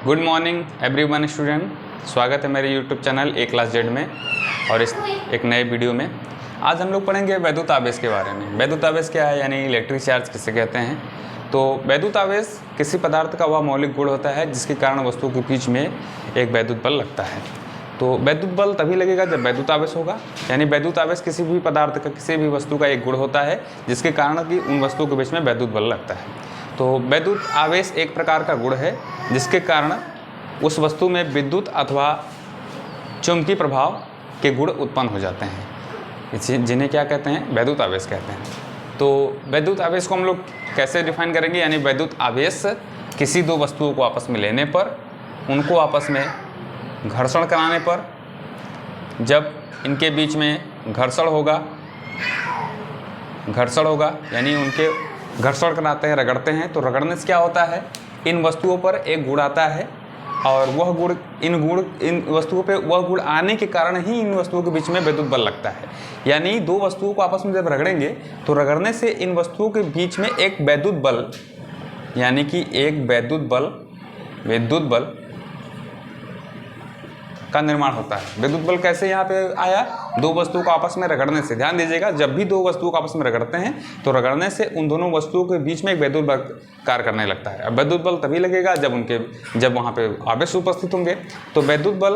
Good morning everyone student, स्वागत है मेरे यूट्यूब चैनल ए क्लास जेड में और इस एक नए वीडियो में। आज हम लोग पढ़ेंगे वैद्युत आवेश के बारे में। वैद्युत आवेश क्या है, यानी इलेक्ट्रिक चार्ज किसे कहते हैं। तो वैद्युत आवेश किसी पदार्थ का वह मौलिक गुण होता है जिसके कारण वस्तु के बीच में एक वैद्युत बल लगता है। तो वैद्युत बल तभी लगेगा जब वैद्युत आवेश होगा, यानी वैद्युत आवेश किसी भी पदार्थ का, किसी भी वस्तु का एक गुण होता है जिसके कारण कि उन वस्तुओं के बीच में वैद्युत बल लगता है। तो वैद्युत आवेश एक प्रकार का गुण है जिसके कारण उस वस्तु में विद्युत अथवा चुंबकीय प्रभाव के गुण उत्पन्न हो जाते हैं, जिन्हें क्या कहते हैं, वैद्युत आवेश कहते हैं। तो वैद्युत आवेश को हम लोग कैसे डिफाइन करेंगे, यानी वैद्युत आवेश किसी दो वस्तुओं को आपस में लेने पर, उनको आपस में घर्षण कराने पर, जब इनके बीच में घर्षण होगा यानी उनके घर्षण कराते हैं, रगड़ते हैं, तो रगड़ने से क्या होता है, इन वस्तुओं पर एक गुण आता है और वह गुण इन वस्तुओं पे वह गुण आने के कारण ही इन वस्तुओं के बीच में वैद्युत बल लगता है। यानी दो वस्तुओं को आपस में जब रगड़ेंगे तो रगड़ने से इन वस्तुओं के बीच में एक वैद्युत बल, यानी कि एक विद्युत बल का निर्माण होता है। विद्युत बल कैसे यहाँ पे आया, दो वस्तुओं को आपस में रगड़ने से। ध्यान दीजिएगा, जब भी दो वस्तुओं को आपस में रगड़ते हैं तो रगड़ने से उन दोनों वस्तुओं के बीच में एक वैद्युत बल कार्य करने लगता है। अब वैद्युत बल तभी लगेगा जब वहाँ पे आवेश उपस्थित होंगे। तो वैद्युत बल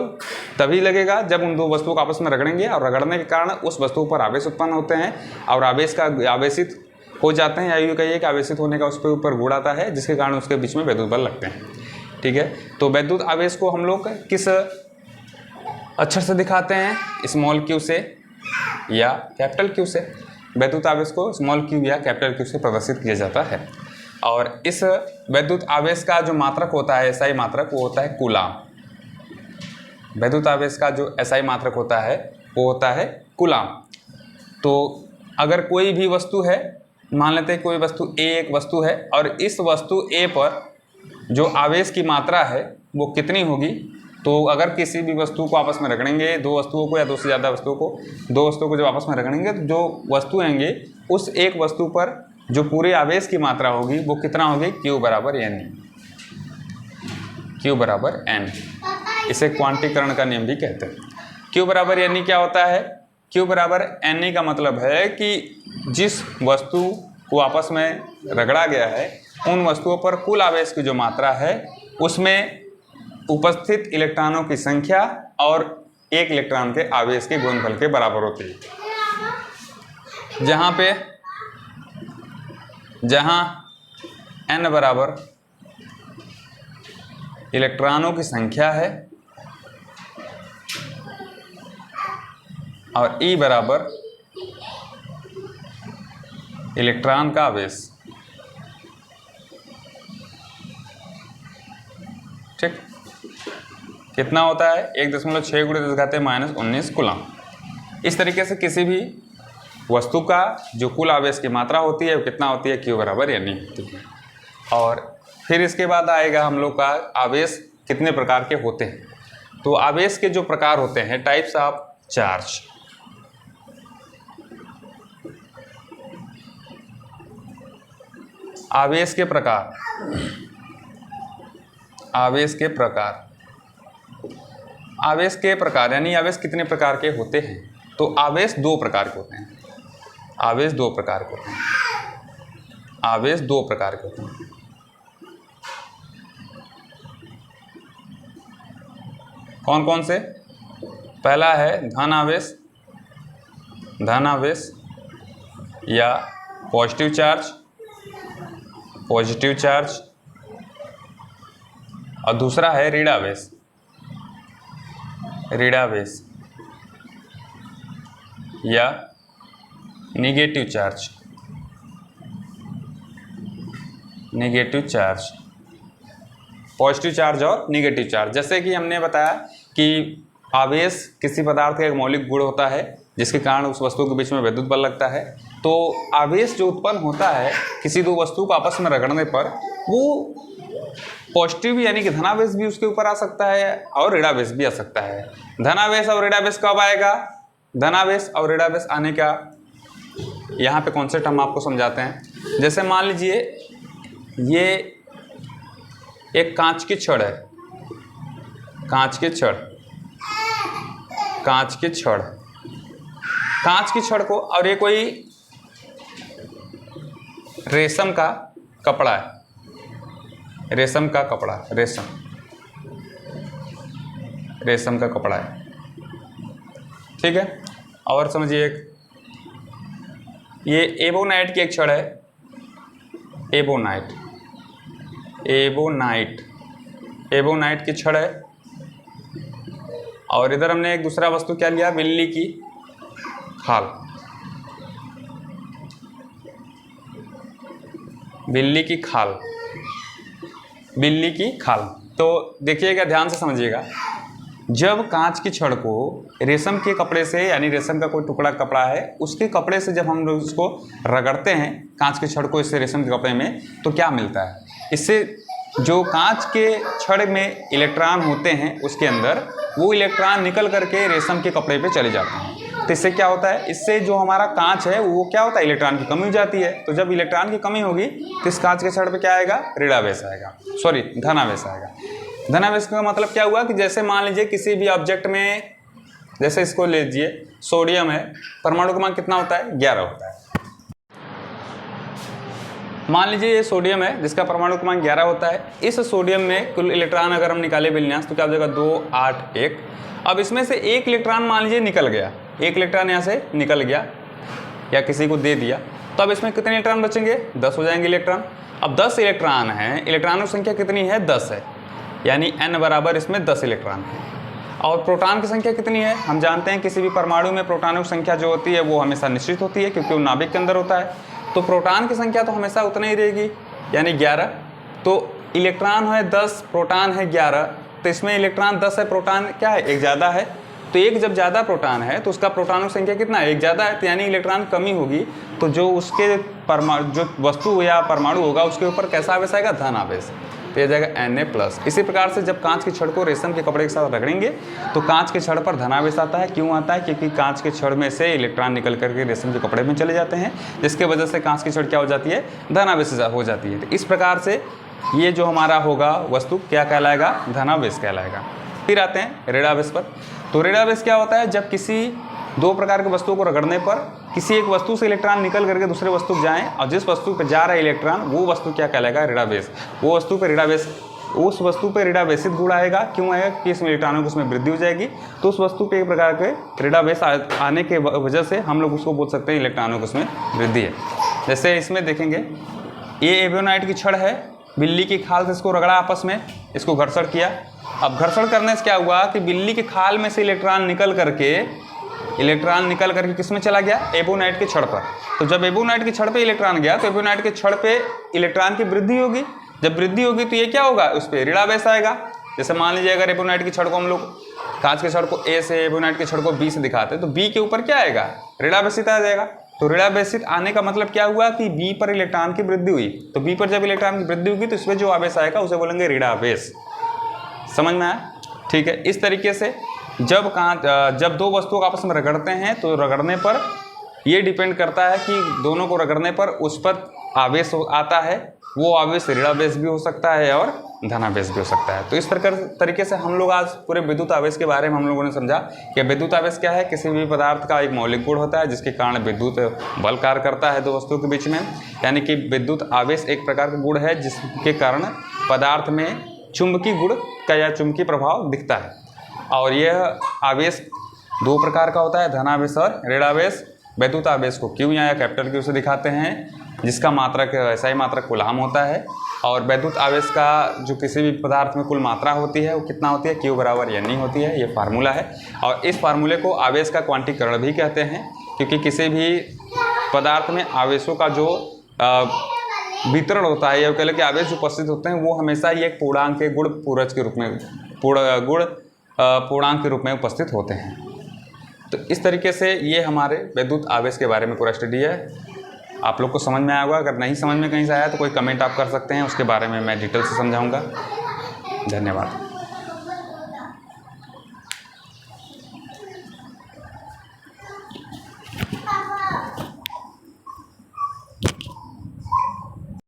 तभी लगेगा जब उन दो वस्तुओं को आपस में रगड़ेंगे और रगड़ने के कारण उस वस्तु पर आवेश उत्पन्न होते हैं और आवेशित हो जाते हैं, या यूँ कहिए कि आवेशित होने का उसके ऊपर गुण आता है जिसके कारण उसके बीच में वैद्युत बल लगते हैं। ठीक है, तो वैद्युत आवेश को हम लोग किस अक्षर से दिखाते हैं, स्मॉल क्यू से या कैपिटल क्यू से। वैद्युत आवेश को स्मॉल क्यू या कैपिटल क्यू से प्रदर्शित किया जाता है। और इस वैद्युत आवेश का जो मात्रक होता है, एसआई मात्रक, वो होता है कूलाम। वैद्युत आवेश का जो एसआई मात्रक होता है वो होता है कूलाम। तो अगर कोई भी वस्तु है, मान लेते हैं कोई वस्तु ए एक वस्तु है और इस वस्तु ए पर जो आवेश की मात्रा है वो कितनी होगी, तो अगर किसी भी वस्तु को आपस में रगड़ेंगे, दो वस्तुओं को या दो से ज़्यादा वस्तुओं को जब आपस में रगड़ेंगे तो जो वस्तु आएंगे उस एक वस्तु पर जो पूरे आवेश की मात्रा होगी वो कितना होगी, Q बराबर N। Q बराबर N, इसे क्वांटीकरण का नियम भी कहते हैं। Q बराबर N क्या होता है, Q बराबर N का मतलब है कि जिस वस्तु को आपस में रगड़ा गया है उन वस्तुओं पर कुल आवेश की जो मात्रा है उसमें उपस्थित इलेक्ट्रॉनों की संख्या और एक इलेक्ट्रॉन के आवेश के गुणनफल के बराबर होती है। जहां n बराबर इलेक्ट्रॉनों की संख्या है और E बराबर इलेक्ट्रॉन का आवेश। ठीक, कितना होता है, 1.6 × 10⁻⁻⁹ कूलाम। इस तरीके से किसी भी वस्तु का जो कुल आवेश की मात्रा होती है वो कितना होती है, Q बराबर N होती है। और फिर इसके बाद आएगा हम लोग का आवेश कितने प्रकार के होते हैं। तो आवेश के जो प्रकार होते हैं, टाइप्स ऑफ चार्ज। आवेश के प्रकार यानी आवेश कितने प्रकार के होते हैं। तो आवेश दो प्रकार के होते हैं। कौन कौन से, पहला है धन आवेश या पॉजिटिव चार्ज, और दूसरा है ऋण आवेश या नेगेटिव चार्ज। पॉजिटिव चार्ज और नेगेटिव चार्ज, जैसे कि हमने बताया कि आवेश किसी पदार्थ का एक मौलिक गुण होता है जिसके कारण उस वस्तु के बीच में वैद्युत बल लगता है। तो आवेश जो उत्पन्न होता है किसी दो वस्तु को आपस में रगड़ने पर, वो पॉजिटिव यानी कि धनावेश भी उसके ऊपर आ सकता है और ऋणावेश भी आ सकता है। धनावेश और ऋणावेश कब आएगा, धनावेश और ऋणावेश आने का यहाँ पे कॉन्सेप्ट हम आपको समझाते हैं। जैसे मान लीजिए ये एक कांच की छड़ है, कांच के छड़, कांच के छड़, कांच की छड़ को, और ये कोई रेशम का कपड़ा है, रेशम का कपड़ा, रेशम का कपड़ा है, ठीक है। और समझिए एक ये एबोनाइट की एक छड़ है, एबोनाइट, एबोनाइट, एबोनाइट की छड़ है। और इधर हमने एक दूसरा वस्तु क्या लिया, बिल्ली की खाल, बिल्ली की खाल, बिल्ली की खाल। तो देखिएगा, ध्यान से समझिएगा, जब कांच की छड़ को रेशम के कपड़े से, यानी रेशम का कोई टुकड़ा कपड़ा है उसके कपड़े से जब हम लोग उसको रगड़ते हैं, कांच के छड़ को इससे रेशम के कपड़े में, तो क्या मिलता है, इससे जो कांच के छड़ में इलेक्ट्रॉन होते हैं उसके अंदर, वो इलेक्ट्रॉन निकल करके रेशम के कपड़े पे चले जाते हैं। तो इससे क्या होता है, इससे जो हमारा कांच है वो क्या होता है, इलेक्ट्रॉन की कमी हो जाती है। तो जब इलेक्ट्रॉन की कमी होगी तो इस कांच के छड़ पे क्या आएगा, ऋणावेश आएगा, सॉरी धनावेश आएगा। धनावेश का मतलब क्या हुआ कि जैसे मान लीजिए किसी भी ऑब्जेक्ट में, जैसे इसको ले लीजिए, सोडियम है, परमाणु क्रमांक कितना होता है, 11 होता है। मान लीजिए ये सोडियम है जिसका परमाणु क्रमांक 11 होता है। इस सोडियम में कुल इलेक्ट्रॉन अगर हम निकाले विन्यास तो क्या हो जाएगा, 2, 8, 1। अब इसमें से एक इलेक्ट्रॉन मान लीजिए निकल गया, एक इलेक्ट्रॉन यहाँ से निकल गया या किसी को दे दिया, तो अब इसमें कितने इलेक्ट्रॉन बचेंगे, 10 हो जाएंगे इलेक्ट्रॉन। अब 10 इलेक्ट्रॉन हैं, इलेक्ट्रॉनों की संख्या कितनी है, 10 है, यानी n बराबर इसमें 10 इलेक्ट्रॉन है। और प्रोटॉन की संख्या कितनी है, हम जानते हैं किसी भी परमाणु में प्रोटॉनों की संख्या जो होती है वो हमेशा निश्चित होती है क्योंकि वो नाभिक के अंदर होता है। तो प्रोटॉन की संख्या तो हमेशा उतना ही रहेगी, यानी 11। तो इलेक्ट्रॉन है 10, प्रोटॉन है 11, तो इसमें इलेक्ट्रॉन 10 है, प्रोटॉन क्या है, एक ज़्यादा है। तो एक जब ज़्यादा प्रोटॉन है तो उसका प्रोटॉनों की संख्या कितना है, एक ज़्यादा है, तो यानी इलेक्ट्रॉन कमी होगी, तो जो उसके जो वस्तु या परमाणु होगा उसके ऊपर कैसा आवेश आएगा, धन आवेश, तो यह जाएगा Na+। इसी प्रकार से जब कांच की छड़ को रेशम के कपड़े के साथ रगड़ेंगे तो कांच के छड़ पर धनावेश आता है। क्यों आता है, क्योंकि कांच के छड़ में से इलेक्ट्रॉन निकल करके रेशम के कपड़े में चले जाते हैं, जिसके वजह से कांच की छड़ क्या हो जाती है, धनावेश हो जाती है। तो इस प्रकार से ये जो हमारा होगा वस्तु क्या कहलाएगा, धनावेश कहलाएगा। फिर आते हैं ऋणावेश पर। तो ऋणावेश क्या होता है, जब किसी दो प्रकार के वस्तुओं को रगड़ने पर किसी एक वस्तु से इलेक्ट्रॉन निकल करके दूसरे वस्तु पर जाएं और जिस वस्तु पर जा रहा है इलेक्ट्रॉन वो वस्तु क्या कहलाएगा, ऋणावेश। वो वस्तु पर ऋणावेश, उस वस्तु पर ऋणावेशित गुण आएगा। क्यों आएगा कि इसमें इलेक्ट्रॉनों की उसमें वृद्धि हो जाएगी, तो उस वस्तु पे एक प्रकार के ऋणावेश आने के वजह से हम लोग उसको बोल सकते हैं इलेक्ट्रॉनों की उसमें वृद्धि है। जैसे इसमें देखेंगे, ये एबोनाइट की छड़ है, बिल्ली की खाल से इसको रगड़ा आपस में, इसको घर्षण किया। अब घर्षण करने से क्या हुआ कि बिल्ली की खाल में से इलेक्ट्रॉन निकल करके किस में चला गया, एबोनाइट के छड़ पर। तो जब एबोनाइट की छड़ पे इलेक्ट्रॉन गया तो एबोनाइट के छड़ पे इलेक्ट्रॉन की वृद्धि होगी। जब वृद्धि होगी तो ये क्या होगा, उस पर ऋणावेश आएगा। जैसे मान लीजिए अगर एबोनाइट की छड़ को हम लोग, कांच के छड़ को A से, एबोनाइट के छड़ को B से दिखाते हैं, तो B के ऊपर क्या आएगा, ऋणावेशित आ जाएगा। तो ऋणावेशित आने का मतलब क्या हुआ कि B पर इलेक्ट्रॉन की वृद्धि हुई। तो B पर जब इलेक्ट्रॉन की वृद्धि होगी तो इसमें जो आवेश आएगा उसे बोलेंगे ऋणावेश। समझ में आया, ठीक है। इस तरीके से जब दो वस्तुओं को आपस में रगड़ते हैं तो रगड़ने पर ये डिपेंड करता है कि दोनों को रगड़ने पर उस पर आवेश आता है, वो आवेश ऋणावेश भी हो सकता है और धनावेश भी हो सकता है। तो इस तरीके से हम लोग आज पूरे विद्युत आवेश के बारे में हम लोगों ने समझा कि विद्युत आवेश क्या है। किसी भी पदार्थ का एक मौलिक गुण होता है जिसके कारण विद्युत बल कार्य करता है दो वस्तुओं के बीच में, यानी कि विद्युत आवेश एक प्रकार का गुण है जिसके कारण पदार्थ में चुंबकीय गुण का या चुंबकीय प्रभाव दिखता है। और यह आवेश दो प्रकार का होता है, धनावेश और ऋणावेश। वैद्युत आवेश को Q या कैपिटल Q से दिखाते हैं जिसका मात्रक SI मात्रक कूलाम होता है। और वैद्युत आवेश का जो किसी भी पदार्थ में कुल मात्रा होती है वो कितना होती है, Q बराबर N होती है। ये फार्मूला है और इस फार्मूले को आवेश का क्वांटीकरण भी कहते हैं, क्योंकि किसी भी पदार्थ में आवेशों का जो वितरण होता है या कह लें कि आवेश जो उपस्थित होते हैं वो हमेशा ही एक पूर्णांक के गुण पूरक के रूप में पूर्णांक के रूप में उपस्थित होते हैं। तो इस तरीके से ये हमारे विद्युत आवेश के बारे में पूरा स्टडी है। आप लोग को समझ में आया होगा। अगर नहीं समझ में कहीं से आया तो कोई कमेंट आप कर सकते हैं, उसके बारे में मैं डिटेल से समझाऊंगा। धन्यवाद।